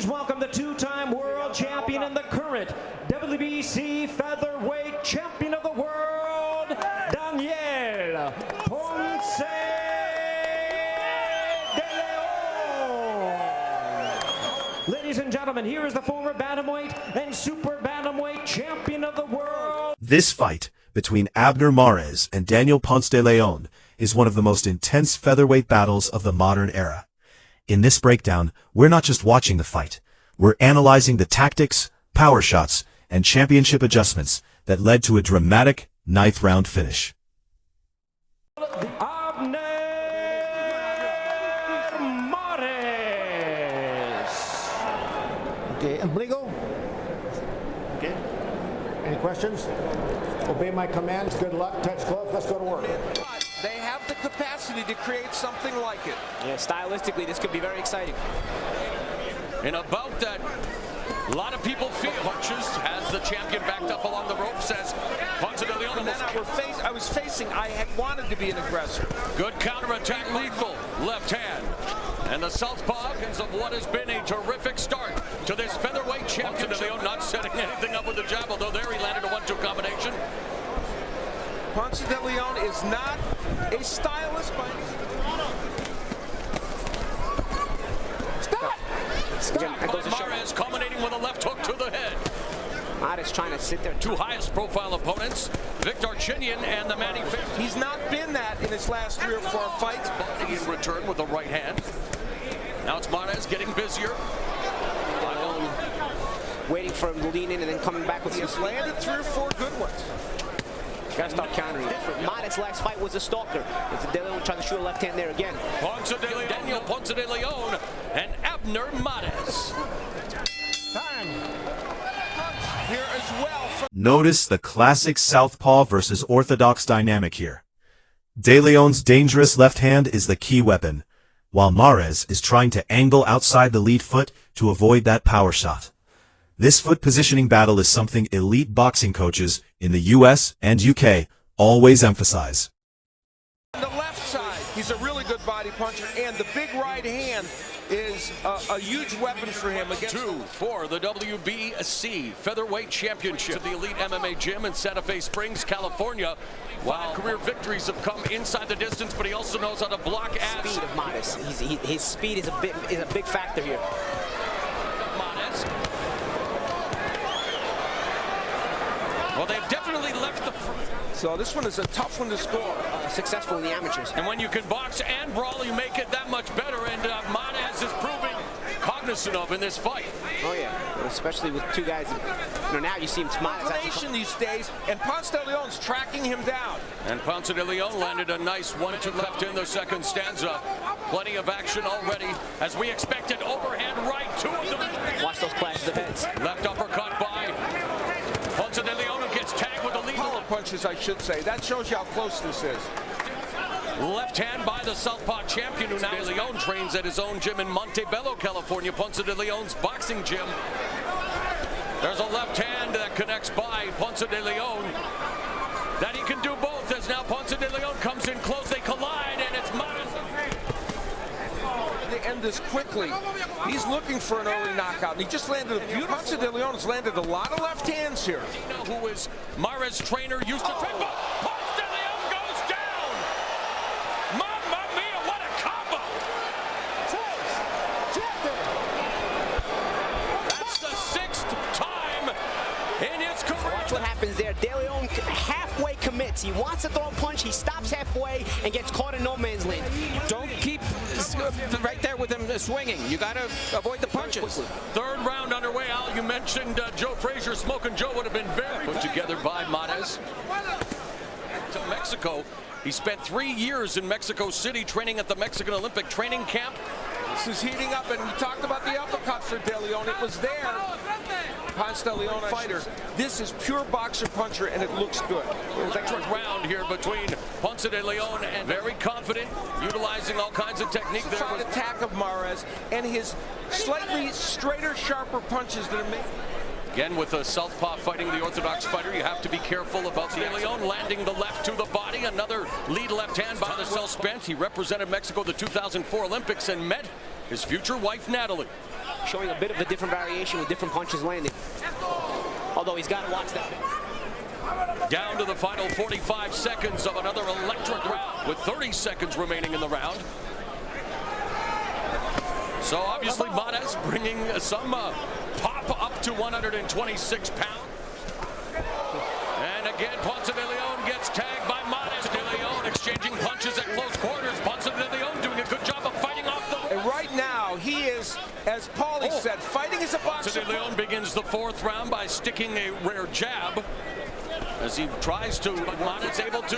Please welcome the two-time world champion and the current WBC featherweight champion of the world, Daniel Ponce De Leon. Ladies and gentlemen, here is the former bantamweight and super bantamweight champion of the world. This fight between Abner Mares and Daniel Ponce De Leon is one of the most intense featherweight battles of the modern era. In this breakdown, we're not just watching the fight, we're analyzing the tactics, power shots, and championship adjustments that led to a dramatic 9th round finish. Abner Mares. Okay, ombligo. Okay. Any questions? Obey my commands. Good luck. Touch glove. Let's go to work. They have the capacity to create something like it. Yeah, stylistically, this could be very exciting. In a bout that a lot of people feel punches, has the champion backed up along the rope, says Ponce De Leon. And then I was facing, I had wanted to be an aggressor. Good counterattack, lethal left hand. And the southpaw of what has been a terrific start to this featherweight championship. Ponce De Leon not setting anything up with the jab, although there he landed a 1-2 combination. Ponce De Leon is not a stylist by Stop! Mares culminating with a left hook to the head. Mares trying to sit there. Two highest profile opponents, Victor Chinian and the man he faced. He's not been that in his last 3 or 4 fights. In return with the right hand. Now it's Mares getting busier. Waiting for him to lean in and then coming back with He has landed 3 or 4 good ones. Gotta stop countering. Mares' last fight was a stalker. It's De Leon trying to shoot a left hand there again. Ponce De Leon, Daniel Ponce De Leon and Abner Mares. Time. Here as well. Notice the classic southpaw versus orthodox dynamic here. De Leon's dangerous left hand is the key weapon, while Mares is trying to angle outside the lead foot to avoid that power shot. This foot positioning battle is something elite boxing coaches in the US and UK always emphasize. On the left side, he's a really good body puncher, and the big right hand is a huge weapon for him against 2 for the WBC Featherweight Championship at the Elite MMA Gym in Santa Fe Springs, California. Wow, career victories have come inside the distance, but he also knows how to block abs. Speed of Mares. His speed is a big factor here. Mares. Well, they've definitely left the So this one is a tough one to score. Successful in the amateurs. And when you can box and brawl, you make it that much better, and Mares is proving cognizant of in this fight. Oh yeah, especially with two guys. Now you see him Combination these days, and Ponce De Leon's tracking him down. And Ponce De Leon landed a nice 1-2 left in the second stanza. Plenty of action already, as we expected. Overhand right, 2 of them. Watch those clashes of heads. Left uppercut by Ponce De Leon, who gets tagged with a lead. Power punches, I should say. That shows you how close this is. Left hand by the southpaw champion, who now De Leon trains at his own gym in Montebello, California, Ponce De Leon's boxing gym. There's a left hand that connects by Ponce De Leon. That he can do both, as now Ponce De Leon comes in close, they collide, and it's Mares. They end this quickly. He's looking for an early knockout, and he just landed a beautiful. Ponce De Leon has landed a lot of left hands here. Who is Mares' trainer, used to train, but Ponce De Leon goes down! Mamma mia, what a combo! That's the 6th time in his career. Watch what happens there. De Leon halfway commits. He wants to throw a punch. He stops halfway and gets caught in no man's land. Don't keep right there with him swinging. You got to avoid the punches. 3rd round underway. Al, you mentioned Joe Frazier. Smoking Joe would have been very put together by Mares. To Mexico. He spent 3 years in Mexico City training at the Mexican Olympic Training Camp. This is heating up, and we talked about the uppercut for De Leon. It was there. Ponce De Leon fighter. This is pure boxer puncher, and it looks good. Electric round here between Ponce De Leon and very confident, utilizing all kinds of technique there. With attack of Mares and his slightly straighter, sharper punches that are made. Again, with a southpaw fighting the orthodox fighter, you have to be careful about De Leon landing the left to the body. Another lead left hand by the self-spent. He represented Mexico at the 2004 Olympics and met his future wife, Natalie. showing a bit of a different variation with different punches landing. Although he's got to watch that. Down to the final 45 seconds of another electric round with 30 seconds remaining in the round. So obviously Mares bringing some pop up to 126 pounds. And again, Ponce De Leon gets tagged by Mares. De Leon exchanging punches at close quarters. Ponce De Leon doing a good job of fighting off the... And right now, he is, as Paulie said, fighting as a boxer. Ponce De Leon begins the fourth round by sticking a rare jab as he tries to, but Mares able to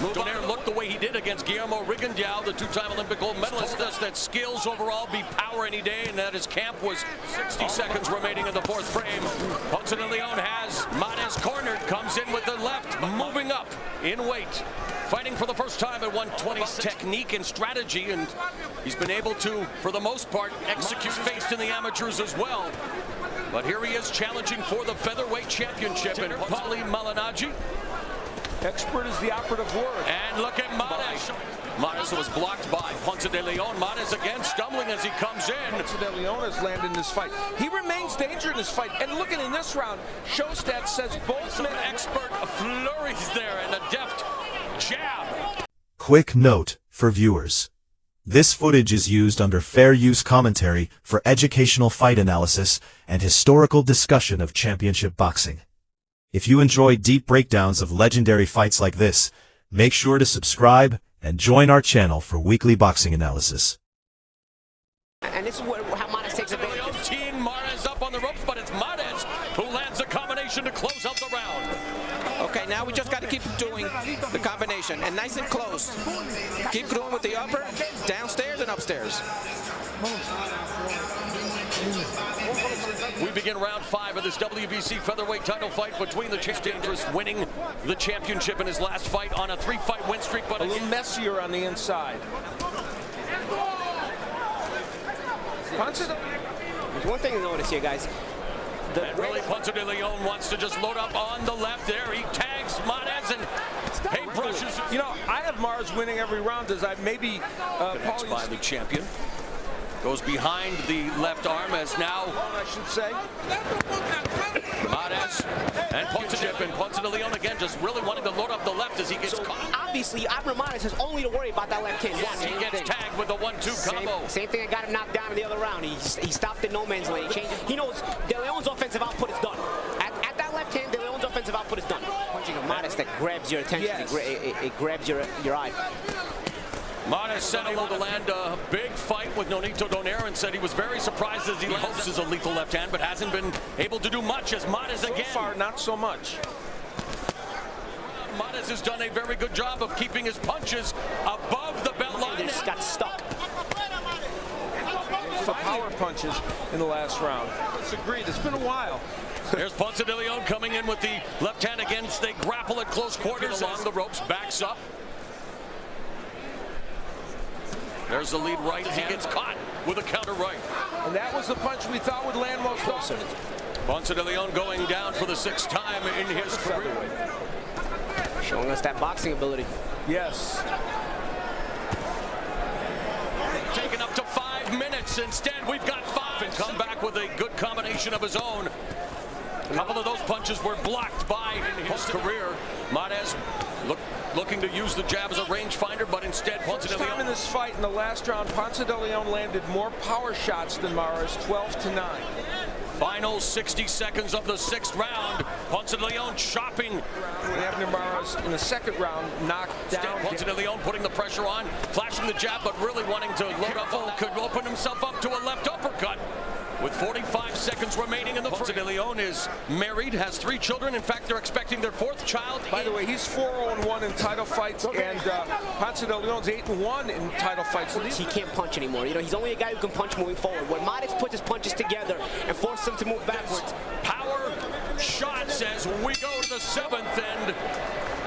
move on and look the way he did against Guillermo Rigondeaux, the two-time Olympic gold medalist. Does that skills overall be power any day, and that his camp was 60 seconds remaining in the fourth frame. Ponce De Leon has Mares cornered, comes in with the left, moving up in weight, fighting for the first time at 126. Technique and strategy, and he's been able to, for the most part, execute faced in the amateurs as well. But here he is challenging for the featherweight championship in Paulie Malignaggi. Expert is the operative word. And look at Mares. Mares was blocked by Ponce De Leon. Mares again stumbling as he comes in. Ponce De Leon has landed in this fight. He remains dangerous in this fight. And looking in this round, Showstat says both men expert flurries there and a deft jab. Quick note for viewers. This footage is used under fair use commentary for educational fight analysis and historical discussion of championship boxing. If you enjoy deep breakdowns of legendary fights like this, make sure to subscribe and join our channel for weekly boxing analysis. And this is how Mares takes advantage. Team Mares up on the ropes, but it's Mares who lands a combination to close out the round. Okay, now we just got to keep doing the combination, and nice and close. Keep going with the upper, downstairs and upstairs. We begin round 5 of this WBC featherweight title fight between the Dangerous, winning the championship in his last fight on a 3-fight win streak, but a little messier on the inside. There's one thing to notice here, guys. And really, Ponce De Leon wants to just load up on the left there. He tags Mares and paintbrushes. You know, I have Mares winning every round as I maybe connects by the champion. Goes behind the left arm as now, I should say. Mares and Ponce De Leon again just really wanting to load up the left as he gets caught. Obviously, Abner Mares has only to worry about that left hand. Yes, he gets tagged with the 1-2 combo. Same thing that got him knocked down in the other round. He stopped in no man's lane. He knows De Leon's offensive output is done. At that left hand, De Leon's offensive output is done. Punching a Mares that grabs your attention. Yes. It grabs your eye. Mares said able to land a big fight with Nonito Donaire and said he was very surprised as he hopes is a lethal left hand, but hasn't been able to do much as Mares again. So far, not so much. Mares has done a very good job of keeping his punches above the belt line. He just got stuck. For power punches in the last round. Let's agree, it's been a while. There's Ponce De Leon coming in with the left hand against. They grapple at close quarters along the ropes, backs up. There's the lead right. He gets caught with a counter right. And that was the punch we thought would land most often. Ponce De Leon going down for the 6th time in his career. Showing us that boxing ability. Yes. Taken up to 5 minutes. Instead, we've got 5. And come back with a good combination of his own. A couple of those punches were blocked by in his career. Mares looking to use the jab as a rangefinder, but instead Ponce De Leon. In this fight in the last round, Ponce De Leon landed more power shots than Mares, 12-9. Final 60 seconds of the 6th round. Ponce De Leon chopping. Abner Mares in the 2nd round knocked down. Ponce De Leon putting the pressure on, flashing the jab, but really wanting to load up. Could open himself up to a left uppercut. With 45 seconds remaining in the Ponce De Leon is married, has 3 children. In fact, they're expecting their 4th child. By the way, he's 4-1 in title fights, and Ponce De Leon's 8-1 in title fights. So he can't punch anymore. You know, he's only a guy who can punch moving forward. When Mares puts his punches together and forces him to move backwards. Power shots as we go to the 7th, and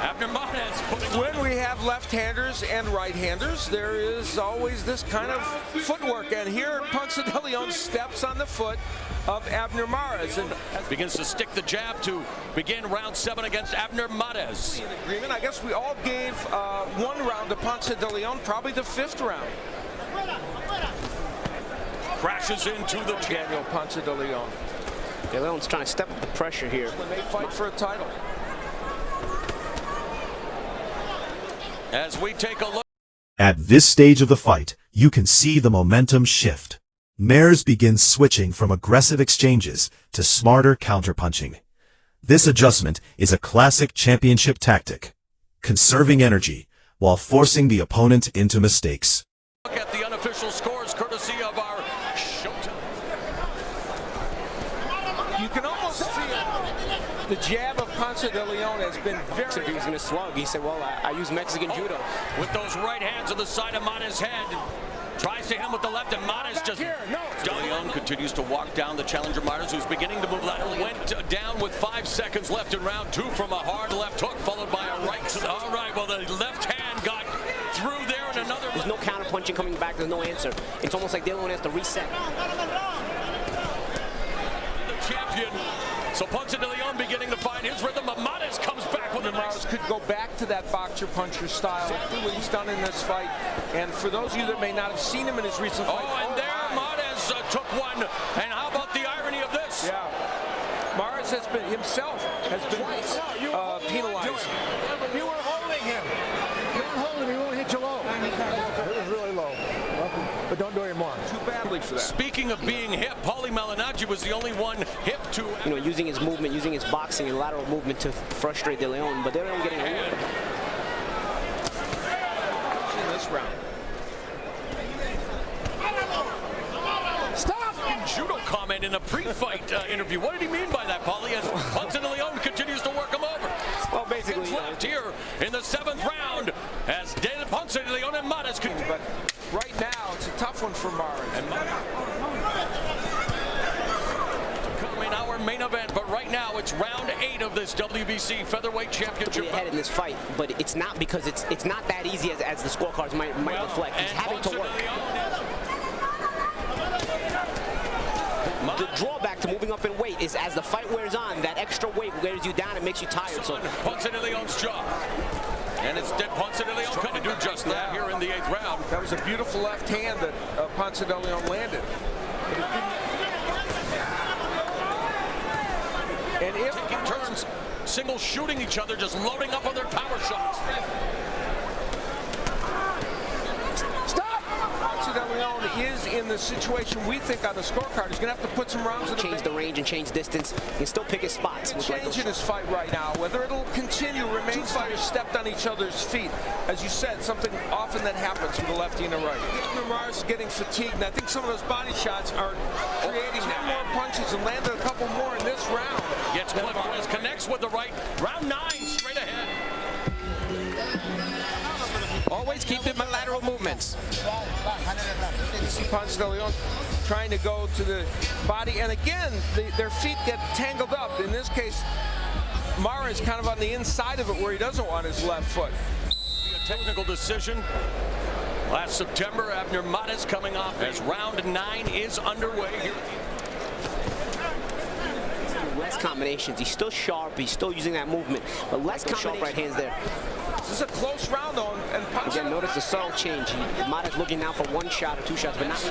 Abner Mares putting when we have left-handers and right-handers, there is always this kind of footwork, and here Ponce De Leon steps on the foot of Abner Mares and begins to stick the jab to begin round 7 against Abner Mares. Agreement. I guess we all gave 1 round to Ponce De Leon, probably the 5th round. crashes into the Daniel Ponce De Leon. De Leon's trying to step up the pressure here. When they fight for a title. As we take a look. At this stage of the fight, you can see the momentum shift. Mares begins switching from aggressive exchanges to smarter counterpunching. This adjustment is a classic championship tactic, conserving energy while forcing the opponent into mistakes. Look at the unofficial scores courtesy of our Showtime. You can almost feel the jab of Ponce De Leon has been very... If he was going to slug, he said, well, I use Mexican judo. With those right hands on the side of Mata's head. Tries to hit him with the left, and Mata's just... De Leon continues to walk down the challenger Mata's, who's beginning to move lateral. Went down with 5 seconds left in round 2 from a hard left hook, followed by a right. All right, well, the left hand got through there, and another... There's no counter punching coming back. There's no answer. It's almost like De Leon has to reset. The champion. So Ponce De Leon beginning to find his rhythm, but Mata's comes back with the Mata's could go back to that boxer-puncher style. Exactly what he's done in this fight. And for those of you that may not have seen him in his recent fight... Oh, and there Mata's took one. And how about the irony of this? Yeah. Mares has been, himself, has been penalized. You were holding him. You were holding him. He won't hit you low. It was really low. But don't do it anymore. Too badly for that. Speaking of being hip, Paulie Malignaggi was the only one hip to... You know, using his movement, using his boxing and lateral movement to frustrate De Leon, but De Leon getting away. In this round. Stop! Judo comment in a pre-fight interview. What did he mean by that, Paulie? As Ponce De Leon continues to work him over. Well, basically, left here in the 7th round as Ponce De Leon and Mata's continue. But right now, it's a tough one for Mares. And in our main event, but right now it's round 8 of this WBC featherweight championship. Ahead in this fight, but it's not because it's not that easy as the scorecards might reflect. He's having to work. The drawback to moving up in weight is as the fight wears on, that extra weight wears you down and makes you tired. So Ponce De Leon's job. And it's Ponce De Leon trying to do just that here in the 8th round. That was a beautiful left hand that Ponce De Leon landed. And if taking turns, single shooting each other, just loading up on their power shots. Ponce De Leon is in the situation we think on the scorecard. He's going to have to put some rounds in change the range and change distance. He can still pick his spots. Change in his fight right now. Whether it'll continue remains. Two fighters stepped on each other's feet. As you said, something often that happens with a lefty and a right. Mares is getting fatigued, and I think some of those body shots are creating 10 more punches and landed a couple more in this round. Gets clipped, connects with the right. Round 9, straight ahead. Always keep in my lateral movements. You see Ponce De Leon trying to go to the body, and again, their feet get tangled up. In this case, Mares kind of on the inside of it where he doesn't want his left foot. A technical decision. Last September, Abner Mata's coming off as round 9 is underway here. Less combinations. He's still sharp. He's still using that movement, but less sharp right hands there. This is a close round, though, and Ponce... Again, notice the subtle change. Mata's looking now for 1 shot or 2 shots, but not...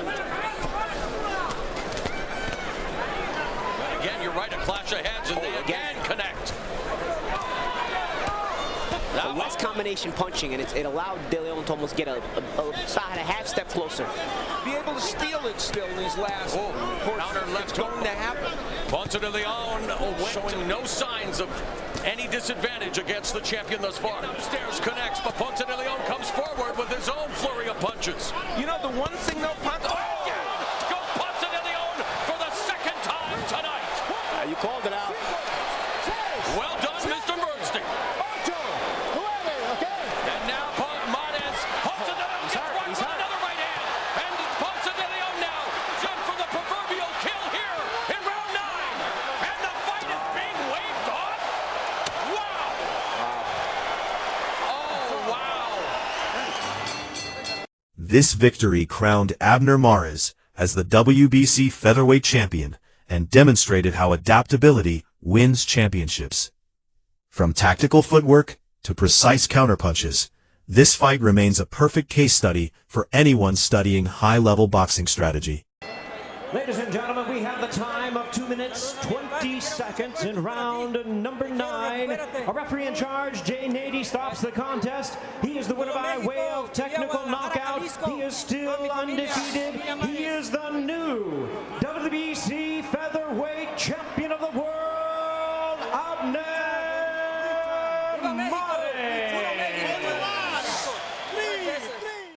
Again, you're right, a clash of heads, and they again connect. Less combination punching, and it allowed De Leon to almost get about a half step closer. Be able to steal it still in these last... Counter left going to happen. Ponce De Leon showing no signs of any disadvantage against the champion thus far. Upstairs connects, but Ponce De Leon comes forward with his own flurry of punches. You know, the one thing, though, Ponce... Goes Ponce De Leon for the 2nd time tonight. You called it out. Well done, Mr. Bernstein. And now Mata's Ponce De Leon gets right with another right hand. And Ponce De Leon now in for the proverbial kill here in round 9. And the fight is being waved off. Wow. Oh, wow. This victory crowned Abner Mares as the WBC featherweight champion and demonstrated how adaptability wins championships. From tactical footwork to precise counterpunches, this fight remains a perfect case study for anyone studying high-level boxing strategy. Ladies and gentlemen, we have the time of 2 minutes, 20 seconds in round number 9. A referee in charge, Jay Nady, stops the contest. He is the winner by way of technical knockout. He is still undefeated. He is the new WBC featherweight champion of the world, Abner.